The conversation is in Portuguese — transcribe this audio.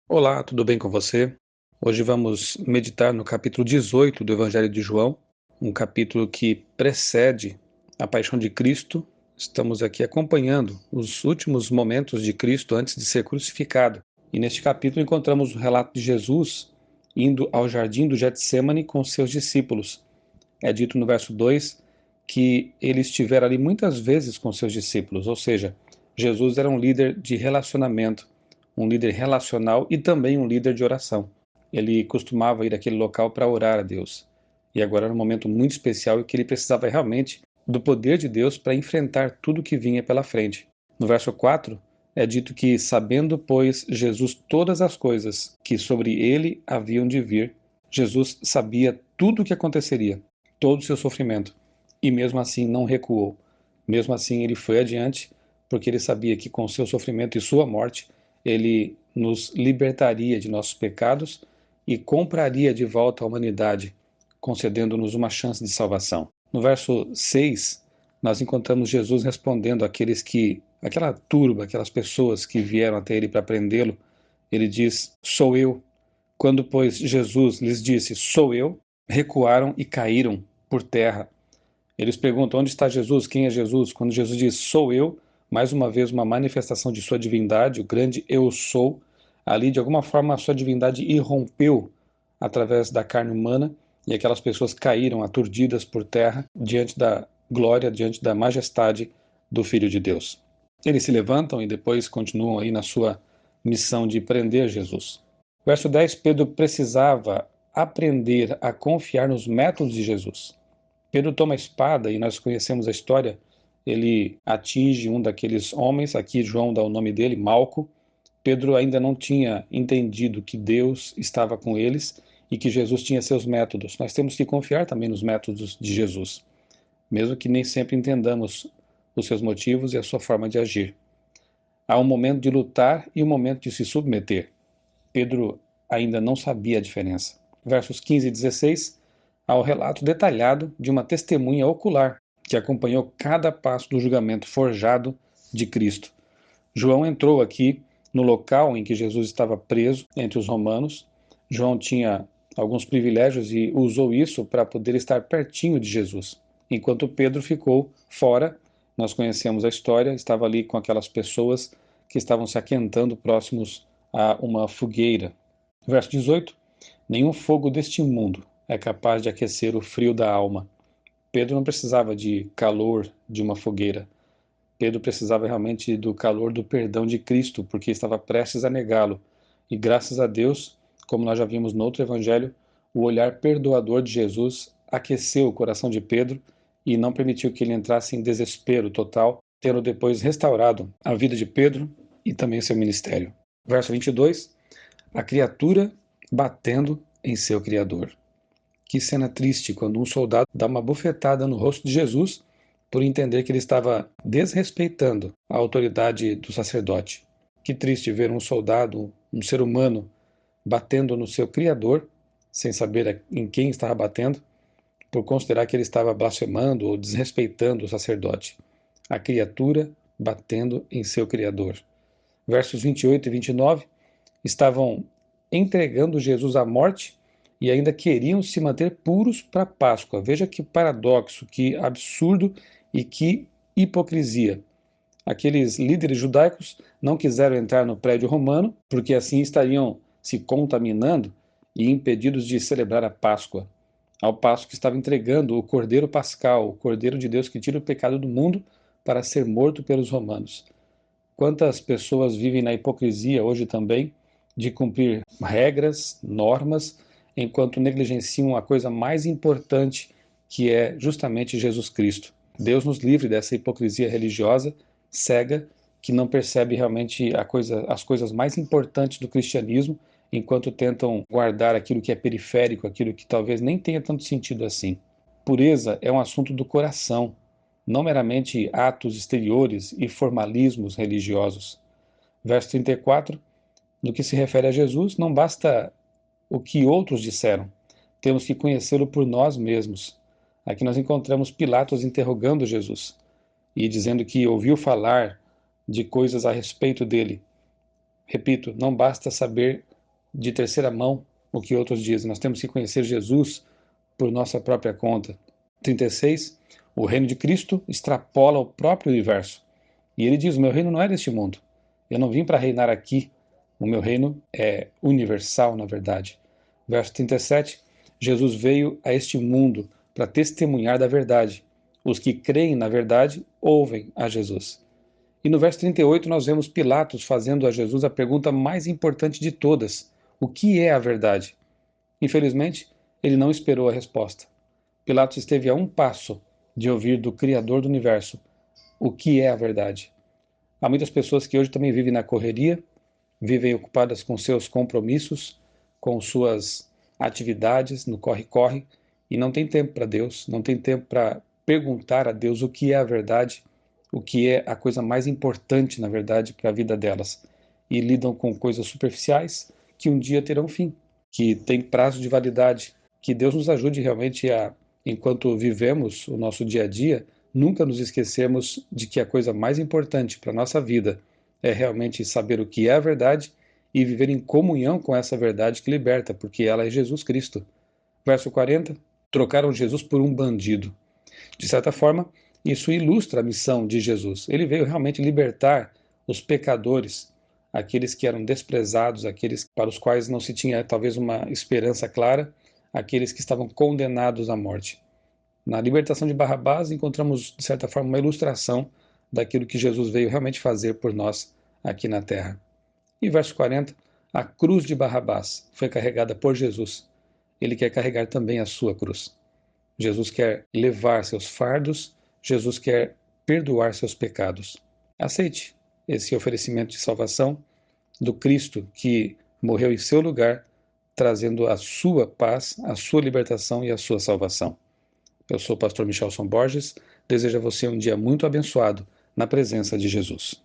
Olá, tudo bem com você? Hoje vamos meditar no capítulo 18 do Evangelho de João, um capítulo que precede a paixão de Cristo. Estamos aqui acompanhando os últimos momentos de Cristo antes de ser crucificado. E neste capítulo encontramos o relato de Jesus indo ao jardim do Getsêmani com seus discípulos. É dito no verso 2 que ele estivera ali muitas vezes com seus discípulos, ou seja, Jesus era um líder de relacionamento, um líder relacional e também um líder de oração. Ele costumava ir àquele local para orar a Deus. E agora era um momento muito especial em que ele precisava realmente do poder de Deus para enfrentar tudo que vinha pela frente. No verso 4, é dito que, sabendo, pois, Jesus todas as coisas que sobre ele haviam de vir, Jesus sabia tudo o que aconteceria, todo o seu sofrimento, e mesmo assim não recuou. Mesmo assim ele foi adiante, porque ele sabia que com seu sofrimento e sua morte, ele nos libertaria de nossos pecados e compraria de volta a humanidade, concedendo-nos uma chance de salvação. No verso 6, nós encontramos Jesus respondendo aquela turba, aquelas pessoas que vieram até ele para prendê-lo. Ele diz: "Sou eu". Quando, pois, Jesus lhes disse: "Sou eu", recuaram e caíram por terra. Eles perguntam: onde está Jesus? Quem é Jesus? Quando Jesus diz: "Sou eu", mais uma vez uma manifestação de sua divindade, o grande eu sou. Ali, de alguma forma, a sua divindade irrompeu através da carne humana e aquelas pessoas caíram aturdidas por terra diante da glória, diante da majestade do Filho de Deus. Eles se levantam e depois continuam aí na sua missão de prender Jesus. Verso 10, Pedro precisava aprender a confiar nos métodos de Jesus. Pedro toma a espada e nós conhecemos a história. Ele atinge um daqueles homens, aqui João dá o nome dele, Malco. Pedro ainda não tinha entendido que Deus estava com eles e que Jesus tinha seus métodos. Nós temos que confiar também nos métodos de Jesus, mesmo que nem sempre entendamos os seus motivos e a sua forma de agir. Há um momento de lutar e um momento de se submeter. Pedro ainda não sabia a diferença. Versos 15 e 16, há o relato detalhado de uma testemunha ocular que acompanhou cada passo do julgamento forjado de Cristo. João entrou aqui no local em que Jesus estava preso entre os romanos. João tinha alguns privilégios e usou isso para poder estar pertinho de Jesus, enquanto Pedro ficou fora. Nós conhecemos a história, estava ali com aquelas pessoas que estavam se aquentando próximos a uma fogueira. Verso 18: nenhum fogo deste mundo é capaz de aquecer o frio da alma. Pedro não precisava de calor de uma fogueira. Pedro precisava realmente do calor do perdão de Cristo, porque estava prestes a negá-lo. E graças a Deus, como nós já vimos no outro evangelho, o olhar perdoador de Jesus aqueceu o coração de Pedro e não permitiu que ele entrasse em desespero total, tendo depois restaurado a vida de Pedro e também seu ministério. Verso 22, a criatura batendo em seu Criador. Que cena triste quando um soldado dá uma bufetada no rosto de Jesus por entender que ele estava desrespeitando a autoridade do sacerdote. Que triste ver um soldado, um ser humano, batendo no seu Criador, sem saber em quem estava batendo, por considerar que ele estava blasfemando ou desrespeitando o sacerdote. A criatura batendo em seu Criador. Versos 28 e 29 estavam entregando Jesus à morte e ainda queriam se manter puros para a Páscoa. Veja que paradoxo, que absurdo e que hipocrisia. Aqueles líderes judaicos não quiseram entrar no prédio romano, porque assim estariam se contaminando e impedidos de celebrar a Páscoa, ao passo que estava entregando o Cordeiro Pascal, o Cordeiro de Deus que tira o pecado do mundo, para ser morto pelos romanos. Quantas pessoas vivem na hipocrisia hoje também, de cumprir regras, normas, enquanto negligenciam a coisa mais importante, que é justamente Jesus Cristo. Deus nos livre dessa hipocrisia religiosa cega, que não percebe realmente as coisas mais importantes do cristianismo, enquanto tentam guardar aquilo que é periférico, aquilo que talvez nem tenha tanto sentido assim. Pureza é um assunto do coração, não meramente atos exteriores e formalismos religiosos. Verso 34, no que se refere a Jesus, não basta o que outros disseram, temos que conhecê-lo por nós mesmos. Aqui nós encontramos Pilatos interrogando Jesus e dizendo que ouviu falar de coisas a respeito dele. Repito, não basta saber de terceira mão o que outros dizem. Nós temos que conhecer Jesus por nossa própria conta. 36. O reino de Cristo extrapola o próprio universo. E ele diz: o meu reino não é deste mundo. Eu não vim para reinar aqui. O meu reino é universal, na verdade. Verso 37. Jesus veio a este mundo para testemunhar da verdade. Os que creem na verdade ouvem a Jesus. E no verso 38 nós vemos Pilatos fazendo a Jesus a pergunta mais importante de todas: o que é a verdade? Infelizmente, ele não esperou a resposta. Pilatos esteve a um passo de ouvir do Criador do universo: o que é a verdade? Há muitas pessoas que hoje também vivem na correria, vivem ocupadas com seus compromissos, com suas atividades no corre-corre, e não tem tempo para Deus, não tem tempo para perguntar a Deus o que é a verdade, o que é a coisa mais importante, na verdade, para a vida delas. E lidam com coisas superficiais que um dia terão fim, que têm prazo de validade. Que Deus nos ajude realmente a, enquanto vivemos o nosso dia a dia, nunca nos esquecemos de que a coisa mais importante para a nossa vida é realmente saber o que é a verdade e viver em comunhão com essa verdade que liberta, porque ela é Jesus Cristo. Verso 40, trocaram Jesus por um bandido. De certa forma, isso ilustra a missão de Jesus. Ele veio realmente libertar os pecadores, aqueles que eram desprezados, aqueles para os quais não se tinha talvez uma esperança clara, aqueles que estavam condenados à morte. Na libertação de Barrabás, encontramos, de certa forma, uma ilustração daquilo que Jesus veio realmente fazer por nós aqui na terra. E verso 40, a cruz de Barrabás foi carregada por Jesus. Ele quer carregar também a sua cruz. Jesus quer levar seus fardos, Jesus quer perdoar seus pecados. Aceite esse oferecimento de salvação do Cristo que morreu em seu lugar, trazendo a sua paz, a sua libertação e a sua salvação. Eu sou o pastor Michelson Borges, desejo a você um dia muito abençoado na presença de Jesus.